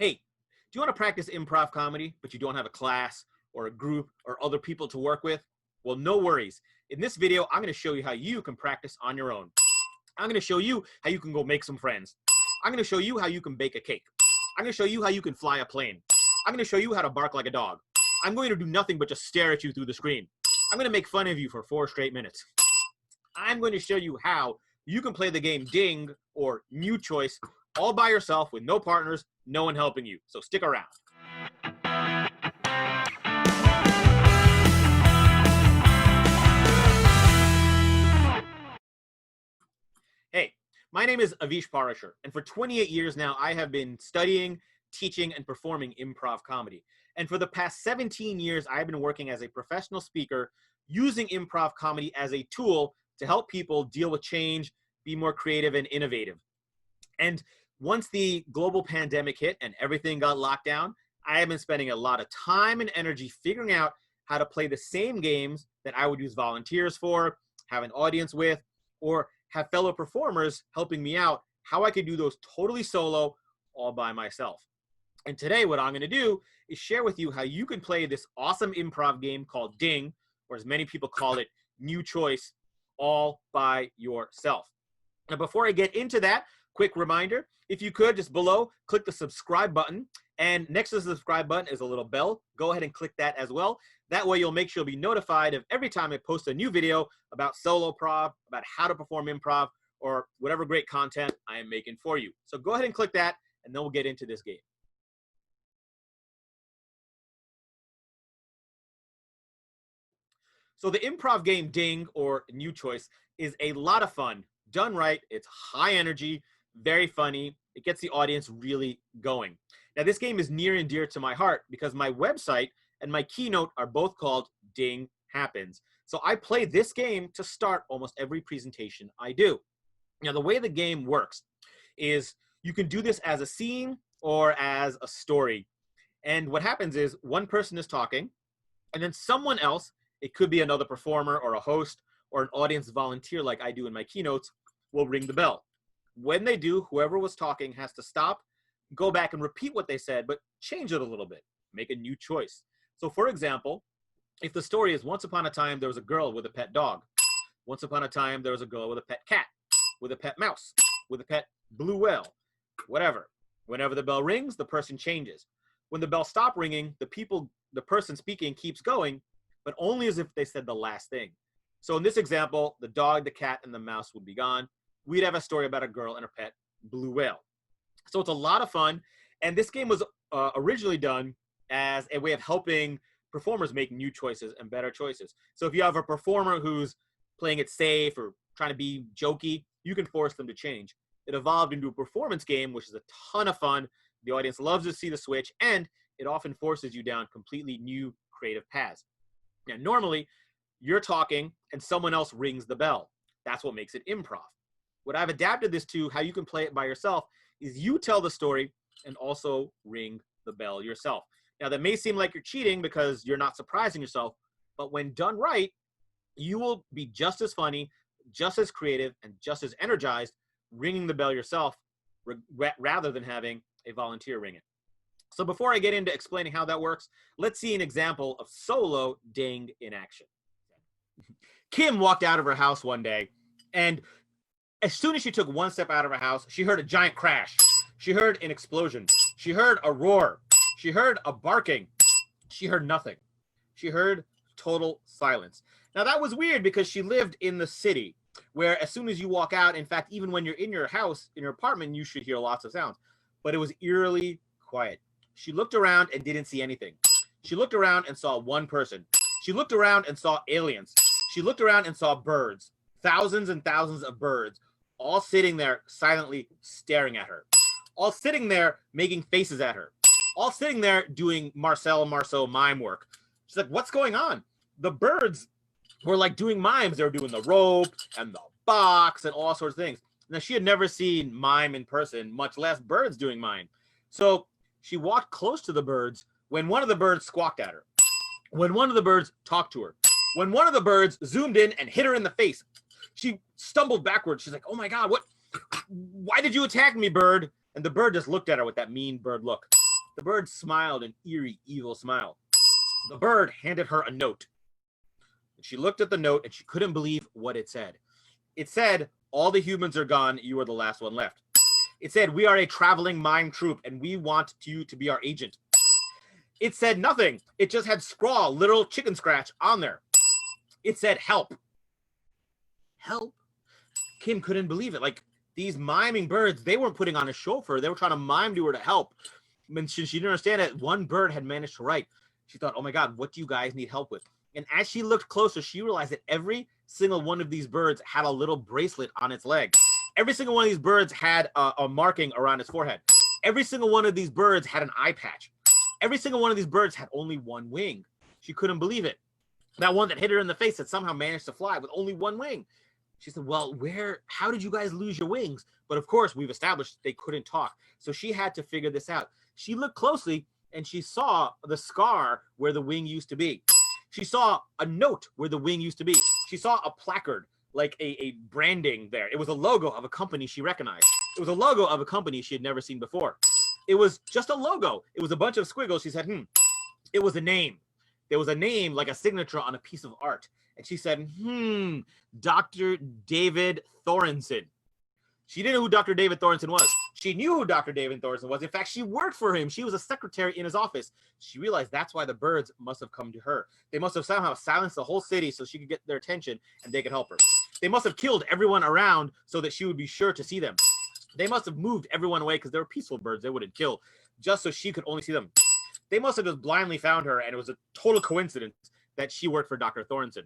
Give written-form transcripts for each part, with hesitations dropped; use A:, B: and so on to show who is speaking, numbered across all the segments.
A: Hey, do you want to practice improv comedy, but you don't have a class or a group or other people to work with? Well, no worries. In this video, I'm going to show you how you can practice on your own. I'm going to show you how you can go make some friends. I'm going to show you how you can bake a cake. I'm going to show you how you can fly a plane. I'm going to show you how to bark like a dog. I'm going to do nothing but just stare at you through the screen. I'm going to make fun of you for 4 straight minutes. I'm going to show you how you can play the game Ding or New Choice all by yourself with no partners, no one helping you. So stick around. Hey, my name is Avish Parashar, and for 28 years now, I have been studying, teaching, and performing improv comedy. And for the past 17 years, I've been working as a professional speaker using improv comedy as a tool to help people deal with change, be more creative and innovative. And once the global pandemic hit and everything got locked down, I have been spending a lot of time and energy figuring out how to play the same games that I would use volunteers for, have an audience with, or have fellow performers helping me out, how I could do those totally solo, all by myself. And today what I'm going to do is share with you how you can play this awesome improv game called Ding, or as many people call it, New Choice, all by yourself. Now, before I get into that, quick reminder, if you could, just below, click the subscribe button. And next to the subscribe button is a little bell. Go ahead and click that as well. That way you'll make sure you'll be notified of every time I post a new video about Soloprov, about how to perform improv, or whatever great content I am making for you. So go ahead and click that, and then we'll get into this game. So the improv game Ding, or New Choice, is a lot of fun. Done right, it's high energy, very funny. It gets the audience really going. Now, this game is near and dear to my heart because my website and my keynote are both called Ding Happens. So I play this game to start almost every presentation I do. Now, the way the game works is you can do this as a scene or as a story. And what happens is one person is talking, and then someone else, it could be another performer or a host or an audience volunteer like I do in my keynotes, will ring the bell. When they do, whoever was talking has to stop, go back and repeat what they said, but change it a little bit, make a new choice. So for example, if the story is once upon a time there was a girl with a pet dog, once upon a time there was a girl with a pet cat, with a pet mouse, with a pet blue whale, whatever. Whenever the bell rings, the person changes. When the bell stops ringing, the person speaking keeps going, but only as if they said the last thing. So in this example, the dog, the cat, and the mouse would be gone. We'd have a story about a girl and her pet blue whale. So it's a lot of fun. And this game was originally done as a way of helping performers make new choices and better choices. So if you have a performer who's playing it safe or trying to be jokey, you can force them to change. It evolved into a performance game, which is a ton of fun. The audience loves to see the switch, and it often forces you down completely new creative paths. Now, normally, you're talking and someone else rings the bell. That's what makes it improv. What I've adapted this to, how you can play it by yourself, is you tell the story and also ring the bell yourself. Now, that may seem like you're cheating because you're not surprising yourself, but when done right, you will be just as funny, just as creative, and just as energized ringing the bell yourself rather than having a volunteer ring it. So before I get into explaining how that works, let's see an example of solo Ding in action. Kim walked out of her house one day, and as soon as she took one step out of her house, she heard a giant crash. She heard an explosion. She heard a roar. She heard a barking. She heard nothing. She heard total silence. Now, that was weird because she lived in the city where as soon as you walk out, in fact, even when you're in your house, in your apartment, you should hear lots of sounds. But it was eerily quiet. She looked around and didn't see anything. She looked around and saw one person. She looked around and saw aliens. She looked around and saw birds, thousands and thousands of birds, all sitting there silently staring at her, all sitting there making faces at her, all sitting there doing Marcel Marceau mime work. She's like, what's going on? The birds were like doing mimes. They were doing the rope and the box and all sorts of things. Now, she had never seen mime in person, much less birds doing mime. So she walked close to the birds when one of the birds squawked at her, when one of the birds talked to her, when one of the birds zoomed in and hit her in the face. She stumbled backwards. She's like, oh my God, why did you attack me, bird? And the bird just looked at her with that mean bird look. The bird smiled an eerie, evil smile. The bird handed her a note. She looked at the note and she couldn't believe what it said. It said, all the humans are gone. You are the last one left. It said, we are a traveling mime troupe and we want you to be our agent. It said nothing. It just had scrawl, literal chicken scratch on there. It said, help. Help? Kim couldn't believe it. Like, these miming birds, they weren't putting on a show for her. They were trying to mime to her to help. And she didn't understand that one bird had managed to write. She thought, oh my God, what do you guys need help with? And as she looked closer, she realized that every single one of these birds had a little bracelet on its leg. Every single one of these birds had a marking around its forehead. Every single one of these birds had an eye patch. Every single one of these birds had only one wing. She couldn't believe it. That one that hit her in the face had somehow managed to fly with only one wing. She said, well, how did you guys lose your wings? But of course, we've established they couldn't talk. So she had to figure this out. She looked closely and she saw the scar where the wing used to be. She saw a note where the wing used to be. She saw a placard, like a branding there. It was a logo of a company she recognized. It was a logo of a company she had never seen before. It was just a logo. It was a bunch of squiggles. She said, it was a name. There was a name, like a signature on a piece of art. And she said, Dr. David Thorensen. She didn't know who Dr. David Thorensen was. She knew who Dr. David Thorensen was. In fact, she worked for him. She was a secretary in his office. She realized that's why the birds must have come to her. They must have somehow silenced the whole city so she could get their attention and they could help her. They must have killed everyone around so that she would be sure to see them. They must have moved everyone away because they were peaceful birds. They wouldn't kill just so she could only see them. They must have just blindly found her, and it was a total coincidence that she worked for Dr. Thorensen.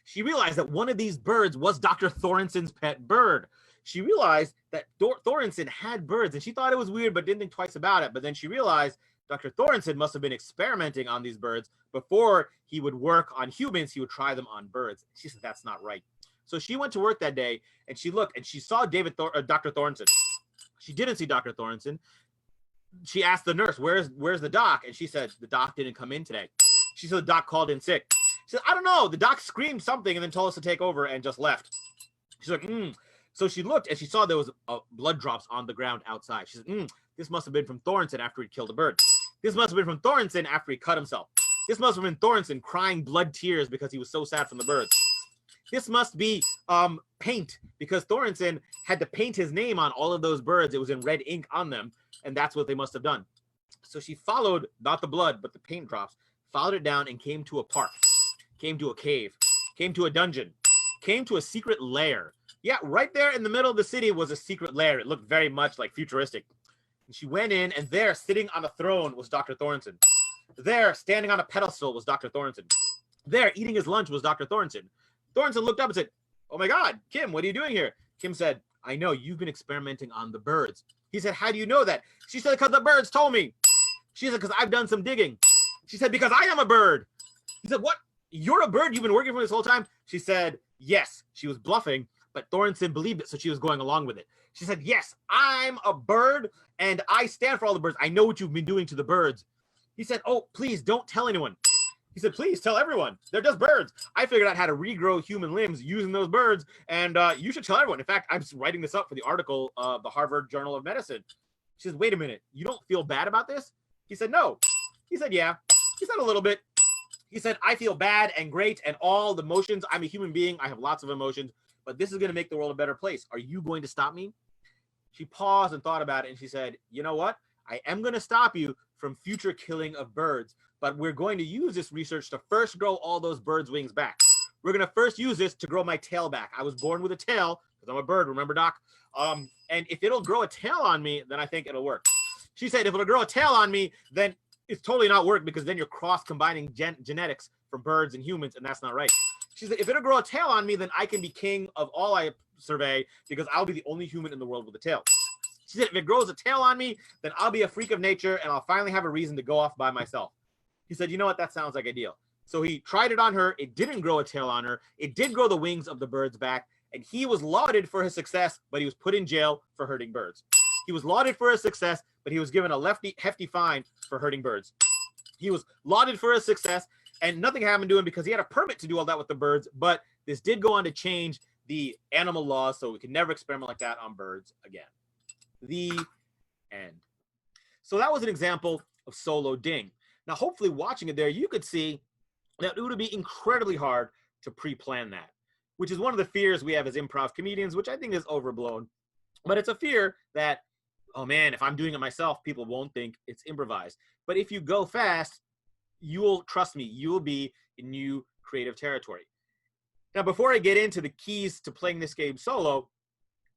A: She realized that one of these birds was Dr. Thorensen's pet bird. She realized that Thorensen had birds, and she thought it was weird, but didn't think twice about it. But then she realized Dr. Thorensen must have been experimenting on these birds. Before he would work on humans, he would try them on birds. She said, that's not right. So she went to work that day, and she looked, and she saw Dr. Thorensen. She didn't see Dr. Thorensen. She asked the nurse, where's the doc? And she said, the doc didn't come in today. She said, the doc called in sick. She said, I don't know. The doc screamed something and then told us to take over and just left. She's like, So she looked and she saw there was blood drops on the ground outside. She said, this must have been from Thorensen after he killed a bird. This must have been from Thorensen after he cut himself. This must have been Thorensen crying blood tears because he was so sad from the birds. This must be paint, because Thorensen had to paint his name on all of those birds. It was in red ink on them, and that's what they must have done. So she followed, not the blood, but the paint drops, followed it down and came to a park, came to a cave, came to a dungeon, came to a secret lair. Yeah, right there in the middle of the city was a secret lair. It looked very much like futuristic. And she went in, and there, sitting on a throne, was Dr. Thorensen. There, standing on a pedestal, was Dr. Thorensen. There, eating his lunch, was Dr. Thorensen. Thorensen looked up and said, oh my God, Kim, what are you doing here? Kim said, I know, you've been experimenting on the birds. He said, how do you know that? She said, because the birds told me. She said, because I've done some digging. She said, because I am a bird. He said, what? You're a bird? You've been working for this whole time? She said, yes. She was bluffing, but Thorensen believed it, so she was going along with it. She said, yes, I'm a bird, and I stand for all the birds. I know what you've been doing to the birds. He said, oh, please don't tell anyone. He said, please tell everyone. They're just birds. I figured out how to regrow human limbs using those birds, and you should tell everyone. In fact, I'm writing this up for the article of the Harvard Journal of Medicine. She says, wait a minute. You don't feel bad about this? He said, no. He said, yeah. He said, a little bit. He said, I feel bad and great and all the emotions. I'm a human being. I have lots of emotions, but this is going to make the world a better place. Are you going to stop me? She paused and thought about it, and she said, you know what? I am going to stop you from future killing of birds, but we're going to use this research to first grow all those birds' wings back. We're going to first use this to grow my tail back. I was born with a tail because I'm a bird, remember, Doc? And if it'll grow a tail on me, then I think it'll work. She said, if it'll grow a tail on me, then it's totally not work, because then you're cross-combining genetics from birds and humans, and that's not right. She said, if it'll grow a tail on me, then I can be king of all I survey, because I'll be the only human in the world with a tail. She said, if it grows a tail on me, then I'll be a freak of nature, and I'll finally have a reason to go off by myself. He said, you know what? That sounds like a deal. So he tried it on her. It didn't grow a tail on her. It did grow the wings of the birds back, and he was lauded for his success, but he was put in jail for hurting birds. He was lauded for his success, but he was given a hefty fine for hurting birds. He was lauded for his success, and nothing happened to him because he had a permit to do all that with the birds, but this did go on to change the animal laws, so we could never experiment like that on birds again. The end. So that was an example of solo ding. Now, hopefully watching it there, you could see that it would be incredibly hard to pre-plan that, which is one of the fears we have as improv comedians, which I think is overblown. But it's a fear that, oh man, if I'm doing it myself, people won't think it's improvised. But if you go fast, trust me, you will be in new creative territory. Now, before I get into the keys to playing this game solo,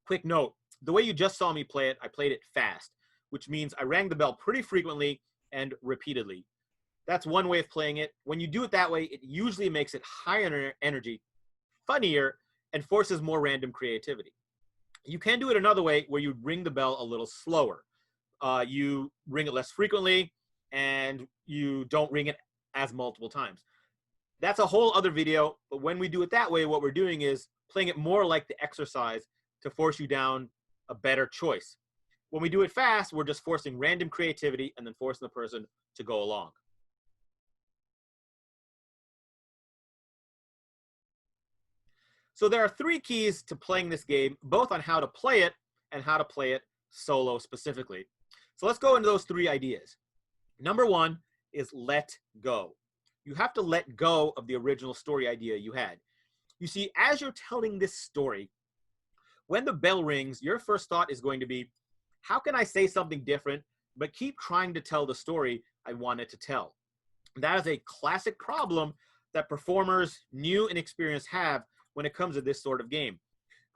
A: quick note, the way you just saw me play it, I played it fast, which means I rang the bell pretty frequently and repeatedly. That's one way of playing it. When you do it that way, it usually makes it higher energy, funnier, and forces more random creativity. You can do it another way where you ring the bell a little slower. You ring it less frequently, and you don't ring it as multiple times. That's a whole other video, but when we do it that way, what we're doing is playing it more like the exercise to force you down a better choice. When we do it fast, we're just forcing random creativity and then forcing the person to go along. So there are 3 keys to playing this game, both on how to play it and how to play it solo specifically. So let's go into those 3 ideas. Number 1 is let go. You have to let go of the original story idea you had. You see, as you're telling this story, when the bell rings, your first thought is going to be, how can I say something different, but keep trying to tell the story I wanted to tell? That is a classic problem that performers, new and experienced, have when it comes to this sort of game.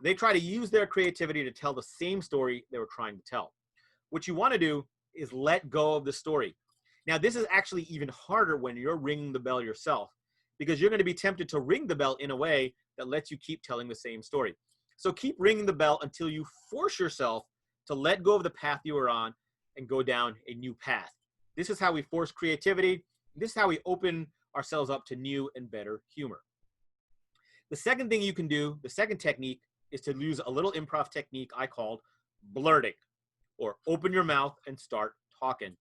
A: They try to use their creativity to tell the same story they were trying to tell. What you want to do is let go of the story. Now, this is actually even harder when you're ringing the bell yourself, because you're going to be tempted to ring the bell in a way that lets you keep telling the same story. So keep ringing the bell until you force yourself to let go of the path you were on and go down a new path. This is how we force creativity. This is how we open ourselves up to new and better humor. The second thing you can do, the second technique, is to use a little improv technique I called blurting, or open your mouth and start talking.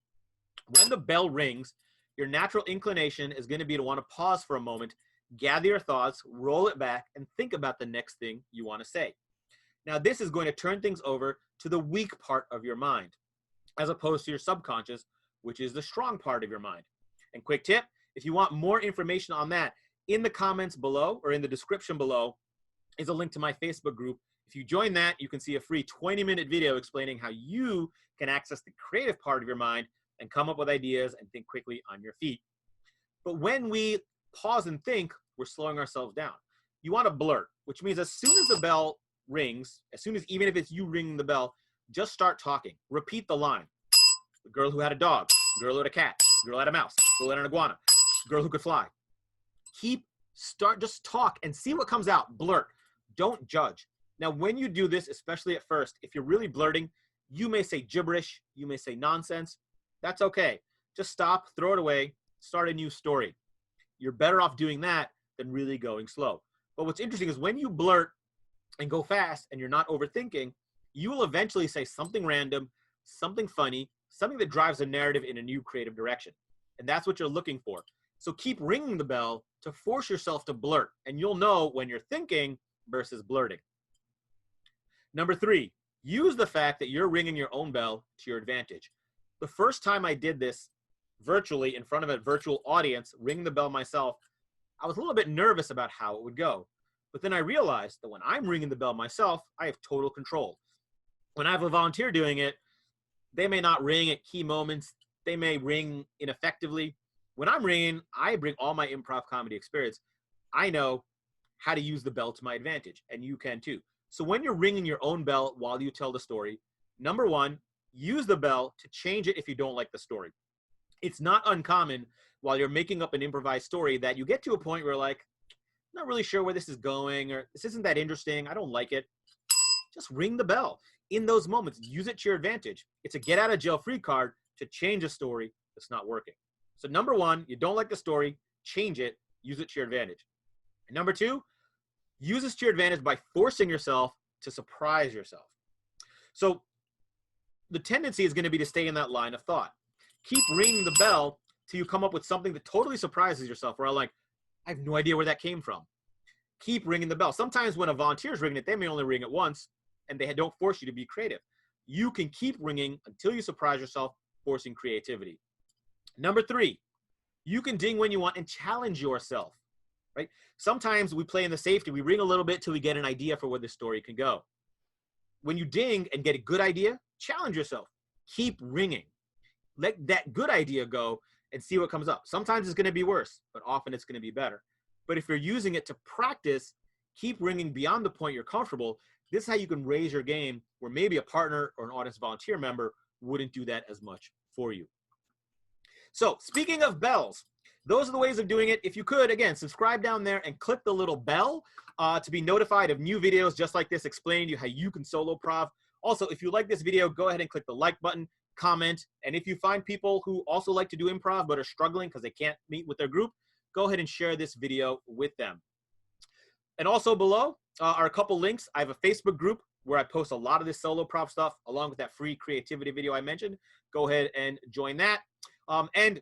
A: When the bell rings, your natural inclination is going to be to want to pause for a moment, gather your thoughts, roll it back, and think about the next thing you want to say. Now, this is going to turn things over to the weak part of your mind, as opposed to your subconscious, which is the strong part of your mind. And quick tip, if you want more information on that, in the comments below or in the description below is a link to my Facebook group. If you join that, you can see a free 20-minute video explaining how you can access the creative part of your mind and come up with ideas and think quickly on your feet. But when we pause and think, we're slowing ourselves down. You want to blurt, which means as soon as the bell rings, even if it's you ringing the bell, just start talking. Repeat the line. The girl who had a dog, girl who had a cat, girl who had a mouse, girl who had an iguana, girl who could fly. Just talk and see what comes out. Blurt. Don't judge. Now, when you do this, especially at first, if you're really blurting, you may say gibberish, you may say nonsense. That's okay. Just stop, throw it away, start a new story. You're better off doing that than really going slow. But what's interesting is when you blurt and go fast and you're not overthinking, you will eventually say something random, something funny, something that drives a narrative in a new creative direction. And that's what you're looking for. So keep ringing the bell to force yourself to blurt, and you'll know when you're thinking versus blurting. Number 3, use the fact that you're ringing your own bell to your advantage. The first time I did this virtually in front of a virtual audience, ring the bell myself, I was a little bit nervous about how it would go. But then I realized that when I'm ringing the bell myself, I have total control. When I have a volunteer doing it, they may not ring at key moments. They may ring ineffectively. When I'm ringing, I bring all my improv comedy experience. I know how to use the bell to my advantage, and you can too. So when you're ringing your own bell while you tell the story, number 1, use the bell to change it if you don't like the story. It's not uncommon while you're making up an improvised story that you get to a point where you're like, I'm not really sure where this is going, or this isn't that interesting, I don't like it. Just ring the bell. In those moments, use it to your advantage. It's a get out of jail free card to change a story that's not working. So number 1, you don't like the story, change it, use it to your advantage. And number 2, use this to your advantage by forcing yourself to surprise yourself. So the tendency is going to be to stay in that line of thought. Keep ringing the bell till you come up with something that totally surprises yourself, where I'm like, I have no idea where that came from. Keep ringing the bell. Sometimes when a volunteer is ringing it, they may only ring it once, and they don't force you to be creative. You can keep ringing until you surprise yourself, forcing creativity. Number 3, you can ding when you want and challenge yourself, right? Sometimes we play in the safety. We ring a little bit till we get an idea for where the story can go. When you ding and get a good idea, challenge yourself. Keep ringing. Let that good idea go and see what comes up. Sometimes it's going to be worse, but often it's going to be better. But if you're using it to practice, keep ringing beyond the point you're comfortable. This is how you can raise your game where maybe a partner or an audience volunteer member wouldn't do that as much for you. So speaking of bells, those are the ways of doing it. If you could, again, subscribe down there and click the little bell to be notified of new videos just like this, explaining to you how you can Soloprov. Also, if you like this video, go ahead and click the like button, comment, and if you find people who also like to do improv but are struggling because they can't meet with their group, go ahead and share this video with them. And also below are a couple links. I have a Facebook group where I post a lot of this Soloprov stuff along with that free creativity video I mentioned. Go ahead and join that. And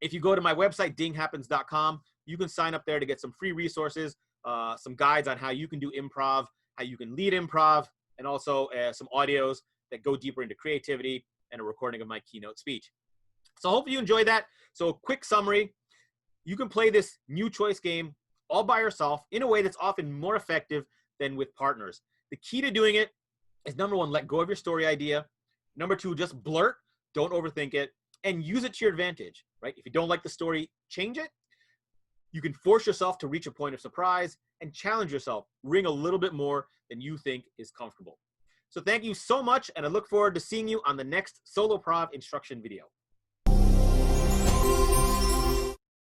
A: if you go to my website, dinghappens.com, you can sign up there to get some free resources, some guides on how you can do improv, how you can lead improv, and also some audios that go deeper into creativity and a recording of my keynote speech. So I hope you enjoyed that. So a quick summary, you can play this new choice game all by yourself in a way that's often more effective than with partners. The key to doing it is, number 1, let go of your story idea. Number 2, just blurt, don't overthink it, and use it to your advantage, right? If you don't like the story, change it. You can force yourself to reach a point of surprise and challenge yourself. Ring a little bit more than you think is comfortable. So thank you so much, and I look forward to seeing you on the next Soloprov instruction video.